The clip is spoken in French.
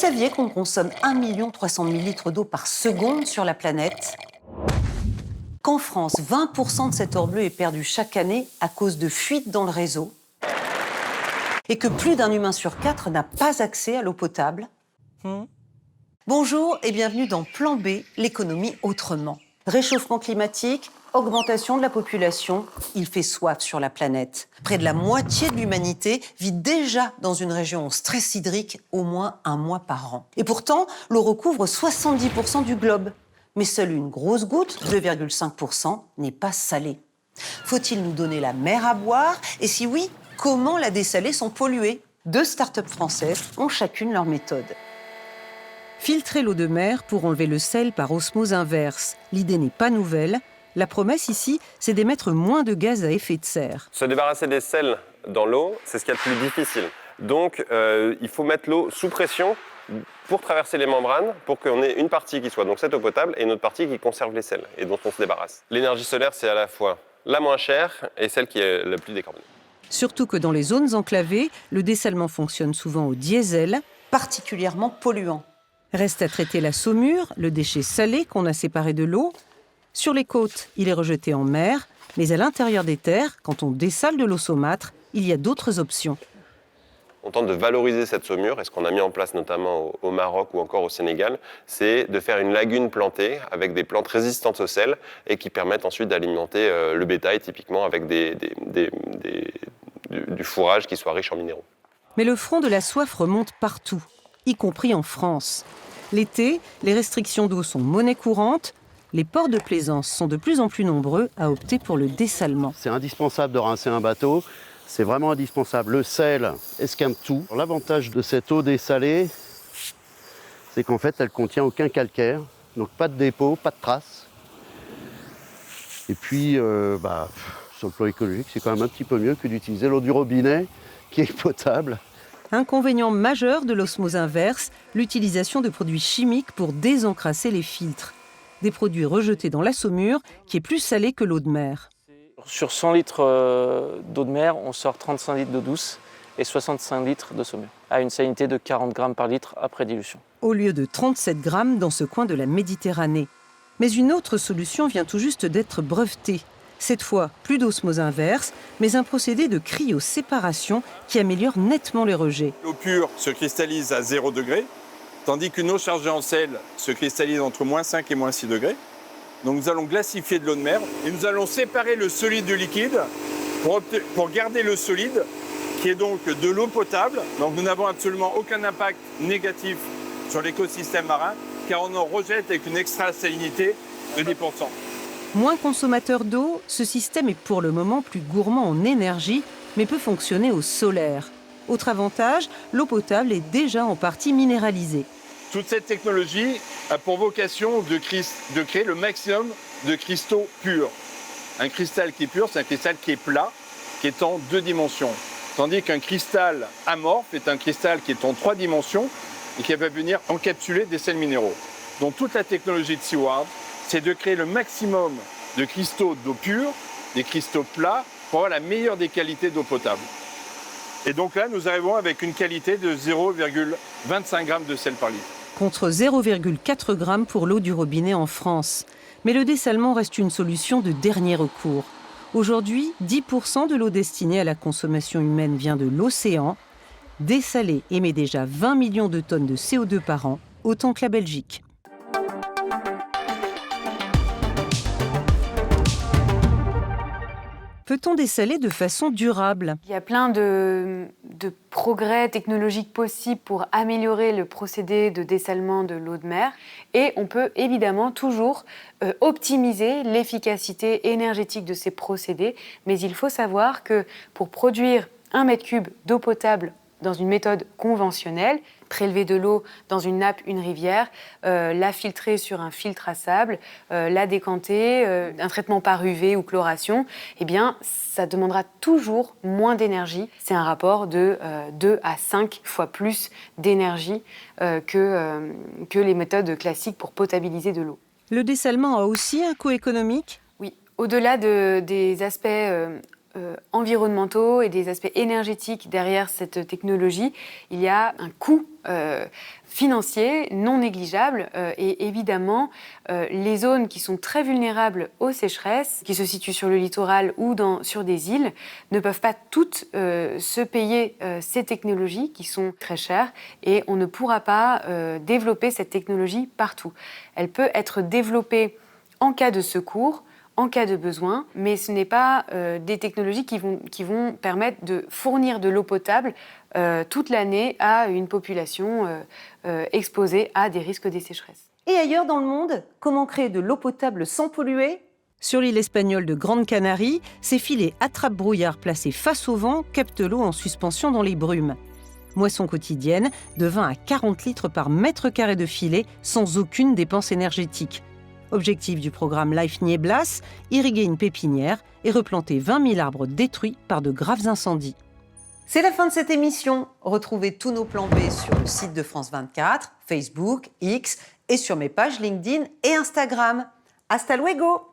saviez qu'on consomme 1 300 000 litres d'eau par seconde sur la planète ? Qu'en France, 20% de cette or bleue est perdue chaque année à cause de fuites dans le réseau ? Et que plus d'un humain sur 4 n'a pas accès à l'eau potable ? Bonjour et bienvenue dans Plan B, l'économie autrement. Réchauffement climatique, augmentation de la population, il fait soif sur la planète. Près de la moitié de l'humanité vit déjà dans une région en stress hydrique au moins un mois par an. Et pourtant, l'eau recouvre 70% du globe. Mais seule une grosse goutte, 2,5%, n'est pas salée. Faut-il nous donner la mer à boire ? Et si oui, comment la dessaler sans polluer ? 2 startups françaises ont chacune leur méthode. Filtrer l'eau de mer pour enlever le sel par osmose inverse. L'idée n'est pas nouvelle. La promesse ici, c'est d'émettre moins de gaz à effet de serre. Se débarrasser des sels dans l'eau, c'est ce qu'il y a de plus difficile. Donc, il faut mettre l'eau sous pression pour traverser les membranes, pour qu'on ait une partie qui soit donc cette eau potable et une autre partie qui conserve les sels et dont on se débarrasse. L'énergie solaire, c'est à la fois la moins chère et celle qui est la plus décarbonée. Surtout que dans les zones enclavées, le dessalement fonctionne souvent au diesel, particulièrement polluant. Reste à traiter la saumure, le déchet salé qu'on a séparé de l'eau. Sur les côtes, il est rejeté en mer, mais à l'intérieur des terres, quand on dessale de l'eau saumâtre, il y a d'autres options. On tente de valoriser cette saumure et ce qu'on a mis en place notamment au Maroc ou encore au Sénégal, c'est de faire une lagune plantée avec des plantes résistantes au sel et qui permettent ensuite d'alimenter le bétail typiquement avec du fourrage qui soit riche en minéraux. Mais le front de la soif remonte partout, y compris en France. L'été, les restrictions d'eau sont monnaie courante. Les ports de plaisance sont de plus en plus nombreux à opter pour le dessalement. C'est indispensable de rincer un bateau. C'est vraiment indispensable. Le sel esquinte tout. L'avantage de cette eau dessalée, c'est qu'en fait, elle contient aucun calcaire. Donc pas de dépôt, pas de traces. Et puis, sur le plan écologique, c'est quand même un petit peu mieux que d'utiliser l'eau du robinet, qui est potable. Inconvénient majeur de l'osmose inverse, l'utilisation de produits chimiques pour désencrasser les filtres. Des produits rejetés dans la saumure, qui est plus salée que l'eau de mer. Sur 100 litres d'eau de mer, on sort 35 litres d'eau douce et 65 litres de saumure, à une salinité de 40 grammes par litre après dilution. Au lieu de 37 grammes dans ce coin de la Méditerranée. Mais une autre solution vient tout juste d'être brevetée. Cette fois, plus d'osmose inverse, mais un procédé de cryoséparation qui améliore nettement les rejets. L'eau pure se cristallise à 0 degré, tandis qu'une eau chargée en sel se cristallise entre moins 5 et moins 6 degrés. Donc nous allons glacifier de l'eau de mer et nous allons séparer le solide du liquide pour garder le solide qui est donc de l'eau potable. Donc nous n'avons absolument aucun impact négatif sur l'écosystème marin car on en rejette avec une extra-salinité de 10%. Moins consommateur d'eau, ce système est pour le moment plus gourmand en énergie mais peut fonctionner au solaire. Autre avantage, l'eau potable est déjà en partie minéralisée. Toute cette technologie a pour vocation de créer le maximum de cristaux purs. Un cristal qui est pur, c'est un cristal qui est plat, qui est en 2 dimensions. Tandis qu'un cristal amorphe est un cristal qui est en 3 dimensions et qui va venir encapsuler des sels minéraux. Donc toute la technologie de Seaward, c'est de créer le maximum de cristaux d'eau pure, des cristaux plats, pour avoir la meilleure des qualités d'eau potable. Et donc là, nous arrivons avec une qualité de 0,25 g de sel par litre. Contre 0,4 g pour l'eau du robinet en France. Mais le dessalement reste une solution de dernier recours. Aujourd'hui, 10% de l'eau destinée à la consommation humaine vient de l'océan. Dessaler émet déjà 20 millions de tonnes de CO2 par an, autant que la Belgique. Peut-on dessaler de façon durable ? Il y a plein de progrès technologiques possibles pour améliorer le procédé de dessalement de l'eau de mer. Et on peut évidemment toujours optimiser l'efficacité énergétique de ces procédés. Mais il faut savoir que pour produire 1 mètre cube d'eau potable dans une méthode conventionnelle, prélever de l'eau dans une nappe, une rivière, la filtrer sur un filtre à sable, la décanter, un traitement par UV ou chloration, eh bien, ça demandera toujours moins d'énergie. C'est un rapport de 2 à 5 fois plus d'énergie que les méthodes classiques pour potabiliser de l'eau. Le dessalement a aussi un coût économique ? Oui, au-delà des aspects environnementaux et des aspects énergétiques derrière cette technologie, il y a un coût financier non négligeable et évidemment les zones qui sont très vulnérables aux sécheresses, qui se situent sur le littoral ou sur des îles, ne peuvent pas toutes se payer ces technologies qui sont très chères et on ne pourra pas développer cette technologie partout. Elle peut être développée en cas de secours, en cas de besoin, mais ce n'est pas des technologies qui vont permettre de fournir de l'eau potable toute l'année à une population exposée à des risques des sécheresses. Et ailleurs dans le monde, comment créer de l'eau potable sans polluer ? Sur l'île espagnole de Grande Canarie, ces filets attrape-brouillard placés face au vent captent l'eau en suspension dans les brumes. Moisson quotidienne de 20 à 40 litres par mètre carré de filet sans aucune dépense énergétique. Objectif du programme Life Nieblas, irriguer une pépinière et replanter 20 000 arbres détruits par de graves incendies. C'est la fin de cette émission. Retrouvez tous nos plans B sur le site de France 24, Facebook, X et sur mes pages LinkedIn et Instagram. Hasta luego!